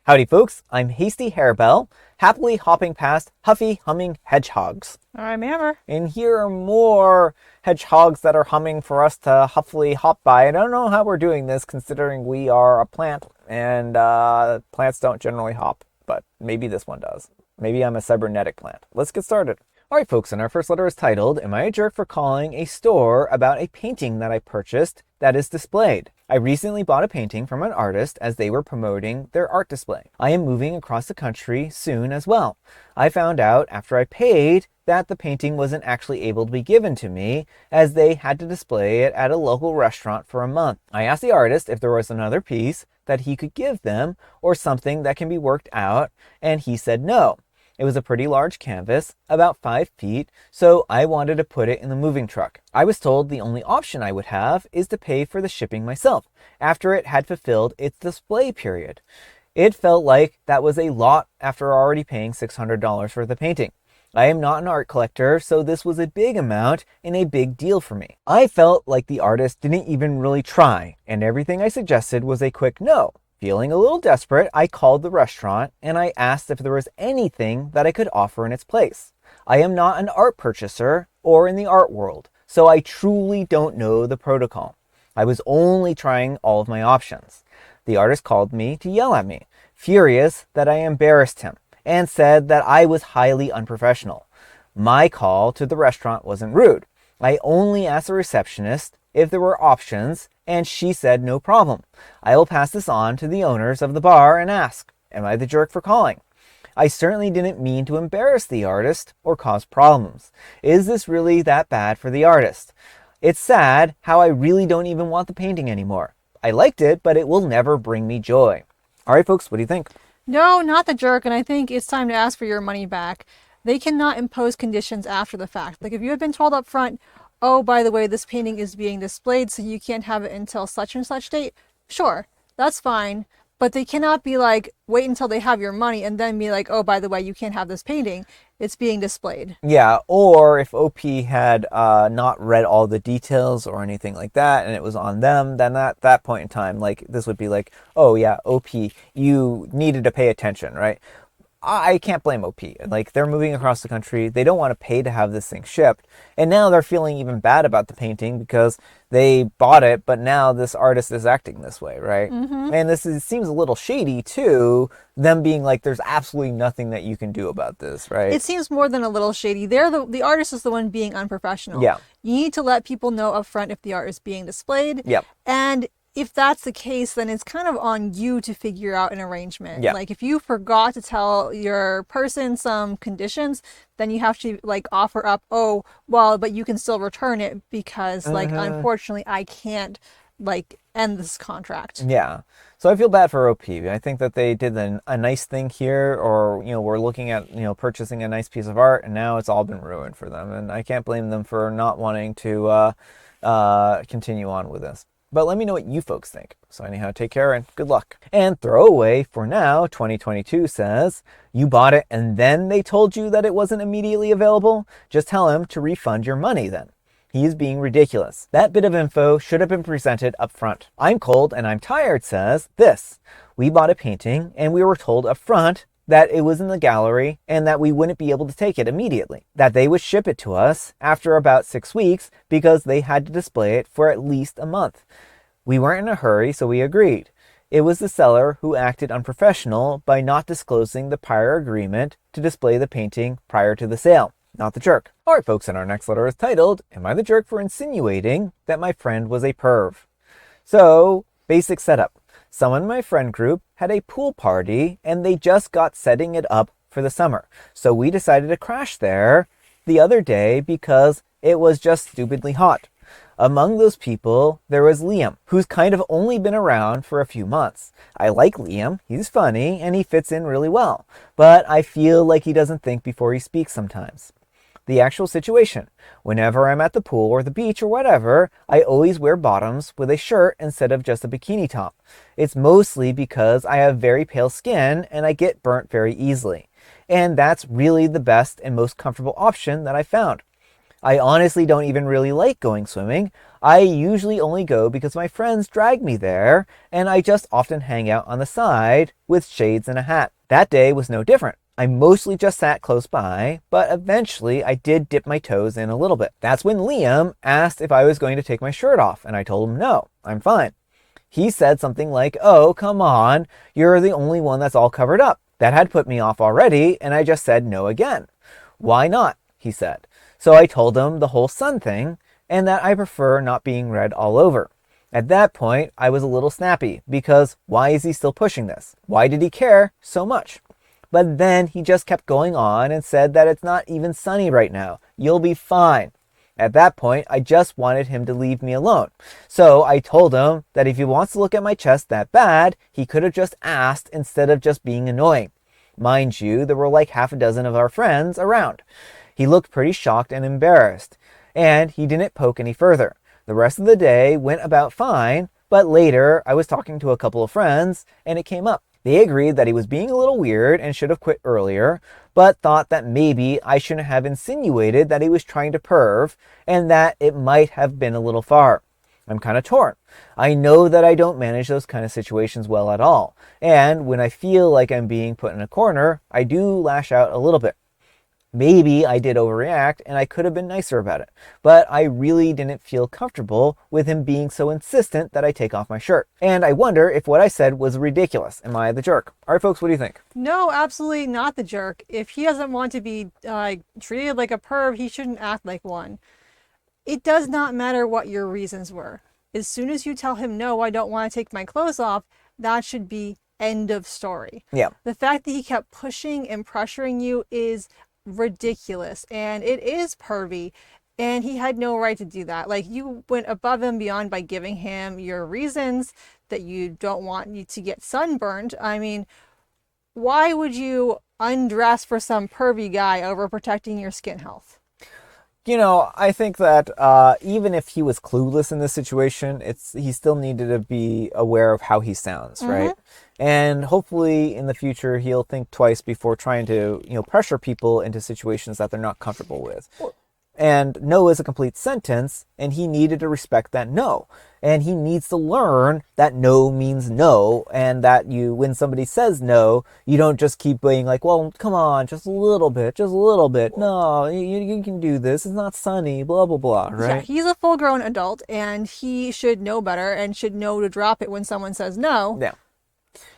Howdy folks, I'm Hasty Harebell, happily hopping past huffy humming hedgehogs. I'm Amber. And here are more hedgehogs that are humming for us to huffily hop by. I don't know how we're doing this considering we are a plant and plants don't generally hop, but maybe this one does. Maybe I'm a cybernetic plant. Let's get started. Alright folks, and our first letter is titled, Am I a Jerk for Calling a Store About a Painting That I Purchased That Is Displayed? I recently bought a painting from an artist as they were promoting their art display. I am moving across the country soon as well. I found out after I paid that the painting wasn't actually able to be given to me as they had to display it at a local restaurant for a month. I asked the artist if there was another piece that he could give them or something that can be worked out, and he said no. It was a pretty large canvas, about 5 feet, so I wanted to put it in the moving truck. I was told the only option I would have is to pay for the shipping myself, after it had fulfilled its display period. It felt like that was a lot after already paying $600 for the painting. I am not an art collector, so this was a big amount and a big deal for me. I felt like the artist didn't even really try, and everything I suggested was a quick no. Feeling a little desperate, I called the restaurant and I asked if there was anything that I could offer in its place. I am not an art purchaser or in the art world, so I truly don't know the protocol. I was only trying all of my options. The artist called me to yell at me, furious that I embarrassed him, and said that I was highly unprofessional. My call to the restaurant wasn't rude. I only asked the receptionist if there were options, and she said no problem. I will pass this on to the owners of the bar and ask, am I the jerk for calling? I certainly didn't mean to embarrass the artist or cause problems. Is this really that bad for the artist? It's sad how I really don't even want the painting anymore. I liked it, but it will never bring me joy. All right, folks, what do you think? No, not the jerk, and I think it's time to ask for your money back. They cannot impose conditions after the fact. Like if you had been told up front, oh, by the way, this painting is being displayed, so you can't have it until such and such date. Sure, that's fine. But they cannot be like, wait until they have your money and then be like, oh, by the way, you can't have this painting. It's being displayed. Yeah, or if OP had not read all the details or anything like that and it was on them, then at that point in time, like this would be like, oh yeah, OP, you needed to pay attention, right? I can't blame OP. Like, they're moving across the country. They don't want to pay to have this thing shipped. And now they're feeling even bad about the painting because they bought it, but now this artist is acting this way, right? Mm-hmm. And seems a little shady, too, them being like, there's absolutely nothing that you can do about this, right? It seems more than a little shady. The artist is the one being unprofessional. Yeah. You need to let people know up front if the art is being displayed. Yep. And if that's the case, then it's kind of on you to figure out an arrangement. Yeah. Like if you forgot to tell your person some conditions, then you have to like offer up, oh, well, but you can still return it because like, unfortunately, I can't like end this contract. Yeah. So I feel bad for OP. I think that they did a nice thing here, or, we're looking at, purchasing a nice piece of art and now it's all been ruined for them. And I can't blame them for not wanting to continue on with this. But let me know what you folks think. So anyhow, take care and good luck. And throwaway for now, 2022 says, you bought it and then they told you that it wasn't immediately available? Just tell him to refund your money then. He is being ridiculous. That bit of info should have been presented up front. I'm cold and I'm tired says this. We bought a painting and we were told up front that it was in the gallery and that we wouldn't be able to take it immediately. That they would ship it to us after about 6 weeks because they had to display it for at least a month. We weren't in a hurry, so we agreed. It was the seller who acted unprofessional by not disclosing the prior agreement to display the painting prior to the sale, not the jerk. All right, folks, and our next letter is titled, Am I the Jerk for Insinuating That My Friend Was a Perv? So, basic setup. Someone in my friend group had a pool party and they just got setting it up for the summer. So we decided to crash there the other day because it was just stupidly hot. Among those people, there was Liam, who's kind of only been around for a few months. I like Liam, he's funny, and he fits in really well. But I feel like he doesn't think before he speaks sometimes. The actual situation. Whenever I'm at the pool or the beach or whatever, I always wear bottoms with a shirt instead of just a bikini top. It's mostly because I have very pale skin and I get burnt very easily. And that's really the best and most comfortable option that I found. I honestly don't even really like going swimming. I usually only go because my friends drag me there, and I just often hang out on the side with shades and a hat. That day was no different. I mostly just sat close by, but eventually I did dip my toes in a little bit. That's when Liam asked if I was going to take my shirt off, and I told him no, I'm fine. He said something like, "Oh, come on, you're the only one that's all covered up." That had put me off already, and I just said no again. "Why not?" he said. So I told him the whole sun thing, and that I prefer not being red all over. At that point, I was a little snappy, because why is he still pushing this? Why did he care so much? But then he just kept going on and said that it's not even sunny right now. You'll be fine. At that point, I just wanted him to leave me alone. So I told him that if he wants to look at my chest that bad, he could have just asked instead of just being annoying. Mind you, there were like half a dozen of our friends around. He looked pretty shocked and embarrassed, and he didn't poke any further. The rest of the day went about fine, but later I was talking to a couple of friends, and it came up. They agreed that he was being a little weird and should have quit earlier, but thought that maybe I shouldn't have insinuated that he was trying to perv, and that it might have been a little far. I'm kind of torn. I know that I don't manage those kind of situations well at all, and when I feel like I'm being put in a corner, I do lash out a little bit. Maybe I did overreact and I could have been nicer about it, but I really didn't feel comfortable with him being so insistent that I take off my shirt. And I wonder if what I said was ridiculous. Am I the jerk? All right, folks, what do you think? No, absolutely not the jerk. If he doesn't want to be treated like a perv, he shouldn't act like one. It does not matter what your reasons were. As soon as you tell him, no, I don't want to take my clothes off, that should be end of story. Yeah. The fact that he kept pushing and pressuring you is ridiculous, and it is pervy, and he had no right to do that. Like, you went above and beyond by giving him your reasons that you don't want you to get sunburned. I mean, why would you undress for some pervy guy over protecting your skin health? I think that even if he was clueless in this situation, he still needed to be aware of how he sounds, right? And hopefully in the future he'll think twice before trying to, pressure people into situations that they're not comfortable with. And no is a complete sentence, and he needed to respect that no. And he needs to learn that no means no, and that when somebody says no, you don't just keep being like, well, come on, just a little bit. No, you can do this. It's not sunny, blah, blah, blah, right? Yeah, he's a full-grown adult, and he should know better and should know to drop it when someone says no. Yeah.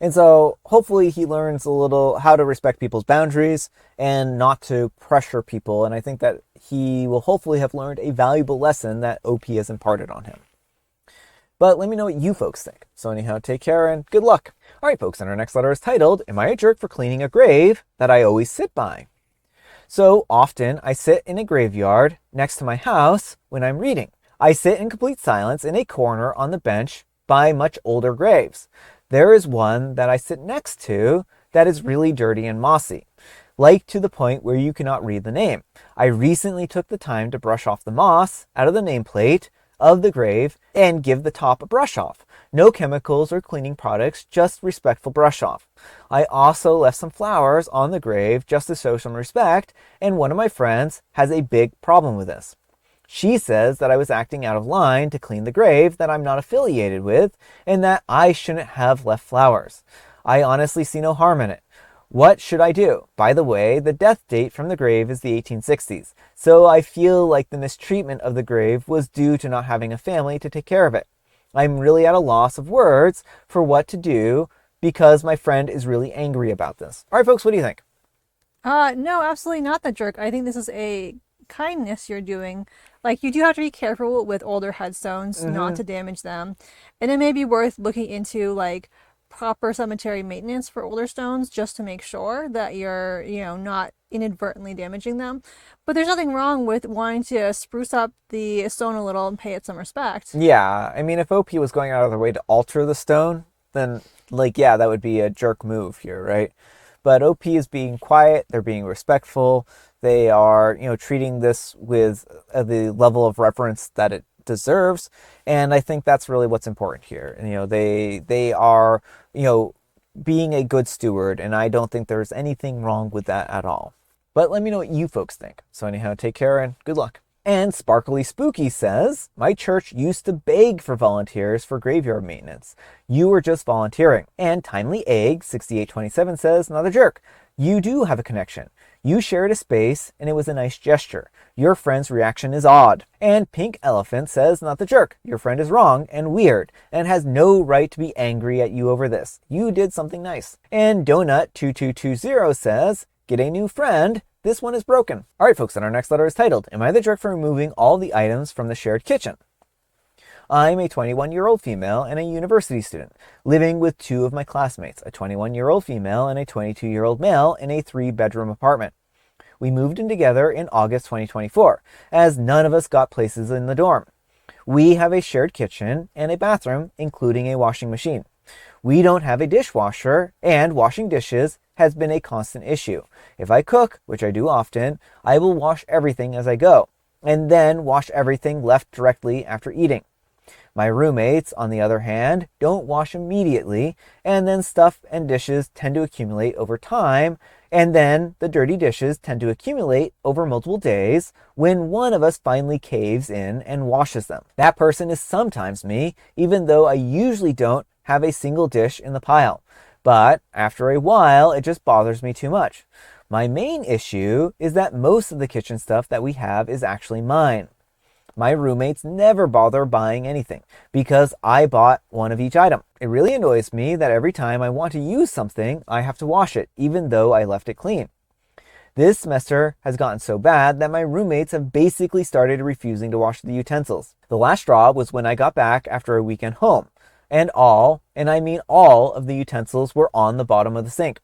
And so hopefully he learns a little how to respect people's boundaries and not to pressure people. And I think that he will hopefully have learned a valuable lesson that OP has imparted on him. But let me know what you folks think. So anyhow, take care and good luck. All right, folks, and our next letter is titled, Am I a Jerk for Cleaning a Grave That I Always Sit By? So often I sit in a graveyard next to my house when I'm reading. I sit in complete silence in a corner on the bench by much older graves. There is one that I sit next to that is really dirty and mossy, like to the point where you cannot read the name. I recently took the time to brush off the moss out of the nameplate of the grave and give the top a brush off. No chemicals or cleaning products, just respectful brush off. I also left some flowers on the grave just to show some respect, and one of my friends has a big problem with this. She says that I was acting out of line to clean the grave that I'm not affiliated with, and that I shouldn't have left flowers. I honestly see no harm in it. What should I do? By the way, the death date from the grave is the 1860s, so I feel like the mistreatment of the grave was due to not having a family to take care of it. I'm really at a loss of words for what to do because my friend is really angry about this. All right, folks, what do you think? No, absolutely not the jerk. I think this is a kindness you're doing. Like, you do have to be careful with older headstones, not to damage them. And it may be worth looking into, like, proper cemetery maintenance for older stones just to make sure that you're, not inadvertently damaging them. But there's nothing wrong with wanting to spruce up the stone a little and pay it some respect. Yeah, I mean, if OP was going out of their way to alter the stone, then, yeah, that would be a jerk move here, right? But OP is being quiet, they're being respectful, they are, treating this with the level of reverence that it deserves, and I think that's really what's important here. And, they are, being a good steward, and I don't think there's anything wrong with that at all. But let me know what you folks think. So anyhow, take care and good luck. And Sparkly Spooky says, my church used to beg for volunteers for graveyard maintenance. You were just volunteering. And Timely Egg 6827 says, not a jerk. You do have a connection. You shared a space and it was a nice gesture. Your friend's reaction is odd. And Pink Elephant says, not the jerk. Your friend is wrong and weird and has no right to be angry at you over this. You did something nice. And Donut2220 says, get a new friend. This one is broken. All right, folks, and our next letter is titled, Am I the jerk for removing all the items from the shared kitchen? I'm a 21-year-old female and a university student, living with two of my classmates, a 21-year-old female and a 22-year-old male in a 3-bedroom apartment. We moved in together in August 2024, as none of us got places in the dorm. We have a shared kitchen and a bathroom, including a washing machine. We don't have a dishwasher, and washing dishes has been a constant issue. If I cook, which I do often, I will wash everything as I go, and then wash everything left directly after eating. My roommates, on the other hand, don't wash immediately, and then stuff and dishes tend to accumulate over time, and then the dirty dishes tend to accumulate over multiple days when one of us finally caves in and washes them. That person is sometimes me, even though I usually don't have a single dish in the pile. But after a while, it just bothers me too much. My main issue is that most of the kitchen stuff that we have is actually mine. My roommates never bother buying anything because I bought one of each item. It really annoys me that every time I want to use something, I have to wash it, even though I left it clean. This semester has gotten so bad that my roommates have basically started refusing to wash the utensils. The last straw was when I got back after a weekend home, and I mean all of the utensils were on the bottom of the sink.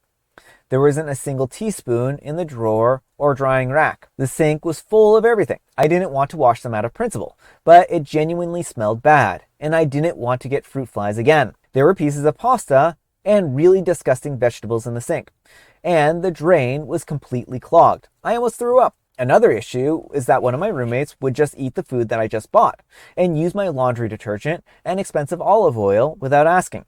There wasn't a single teaspoon in the drawer or drying rack. The sink was full of everything. I didn't want to wash them out of principle, but it genuinely smelled bad, and I didn't want to get fruit flies again. There were pieces of pasta and really disgusting vegetables in the sink, and the drain was completely clogged. I almost threw up. Another issue is that one of my roommates would just eat the food that I just bought and use my laundry detergent and expensive olive oil without asking.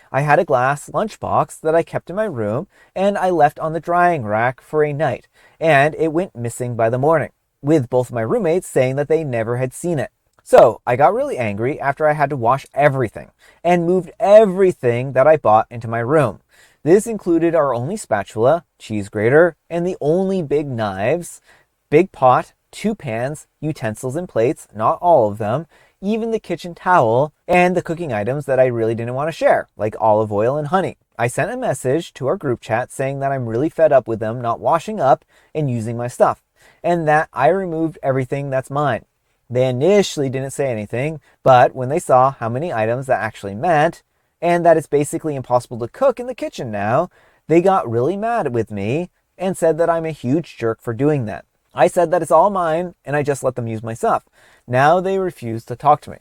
I had a glass lunchbox that I kept in my room and I left on the drying rack for a night, and it went missing by the morning, with both my roommates saying that they never had seen it. So I got really angry after I had to wash everything and moved everything that I bought into my room. This included our only spatula, cheese grater, and the only big knives, big pot, 2 pans, utensils and plates, not all of them, even the kitchen towel, and the cooking items that I really didn't want to share, like olive oil and honey. I sent a message to our group chat saying that I'm really fed up with them not washing up and using my stuff, and that I removed everything that's mine. They initially didn't say anything, but when they saw how many items that actually meant, and that it's basically impossible to cook in the kitchen now, they got really mad with me and said that I'm a huge jerk for doing that. I said that it's all mine and I just let them use my stuff. Now they refuse to talk to me.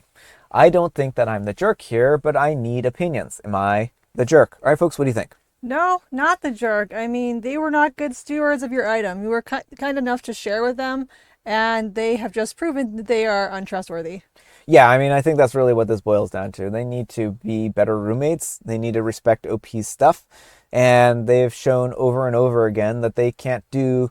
I don't think that I'm the jerk here, but I need opinions. Am I the jerk? All right, folks, what do you think? No, not the jerk. I mean, they were not good stewards of your item. You were kind enough to share with them, and they have just proven that they are untrustworthy. Yeah, I mean, I think that's really what this boils down to. They need to be better roommates. They need to respect OP's stuff. And they've shown over and over again that they can't do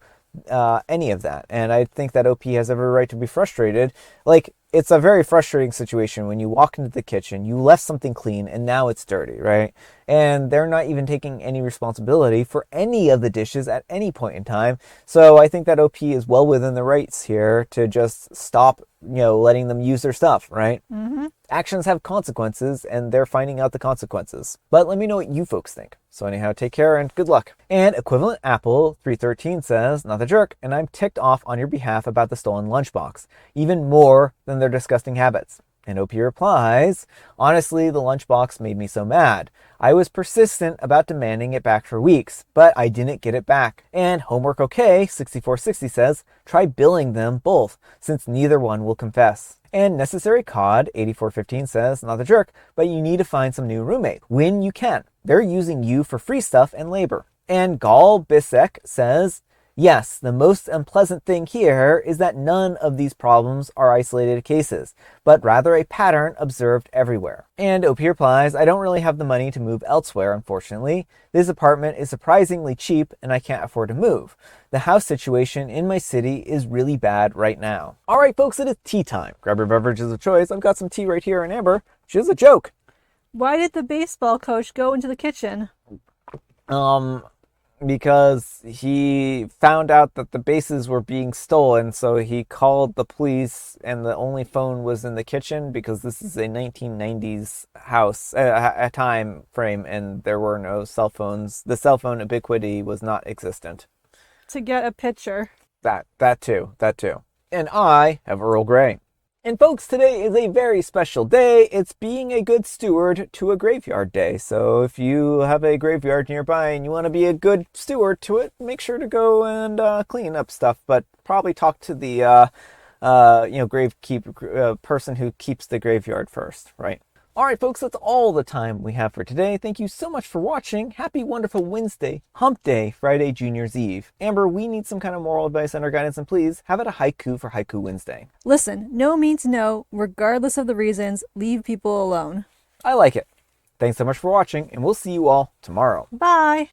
any of that. And I think that OP has every right to be frustrated. Like, it's a very frustrating situation when you walk into the kitchen, you left something clean, and now it's dirty, right? And they're not even taking any responsibility for any of the dishes at any point in time. So I think that OP is well within the rights here to just stop, letting them use their stuff, right? Mm-hmm. Actions have consequences, and they're finding out the consequences. But let me know what you folks think. So anyhow, take care and good luck. And Equivalent Apple 313 says, not the jerk, and I'm ticked off on your behalf about the stolen lunchbox, even more than their disgusting habits. And OP replies, honestly, the lunchbox made me so mad. I was persistent about demanding it back for weeks, but I didn't get it back. And Homework OK 6460 says, try billing them both, since neither one will confess. And Necessary Cod 8415 says, not the jerk, but you need to find some new roommate when you can. They're using you for free stuff and labor. And Gal Bisek says, Yes, the most unpleasant thing here is that none of these problems are isolated cases, but rather a pattern observed everywhere. And OP replies, I don't really have the money to move elsewhere, unfortunately. This apartment is surprisingly cheap and I can't afford to move. The house situation in my city is really bad right now. Alright folks, it is tea time. Grab your beverages of choice. I've got some tea right here in Amber. She's a joke. Why did the baseball coach go into the kitchen? Because he found out that the bases were being stolen, so he called the police, and the only phone was in the kitchen because this is a 1990s house, a time frame, and there were no cell phones. The cell phone ubiquity was not existent. To get a picture. That too. And I have Earl Grey. And folks, today is a very special day. It's being a good steward to a graveyard day. So if you have a graveyard nearby and you want to be a good steward to it, make sure to go and clean up stuff. But probably talk to the person who keeps the graveyard first, right? All right, folks, that's all the time we have for today. Thank you so much for watching. Happy wonderful Wednesday, Hump Day, Friday, Junior's Eve. Amber, we need some kind of moral advice and our guidance, and please have it a haiku for Haiku Wednesday. Listen, no means no, regardless of the reasons. Leave people alone. I like it. Thanks so much for watching, and we'll see you all tomorrow. Bye.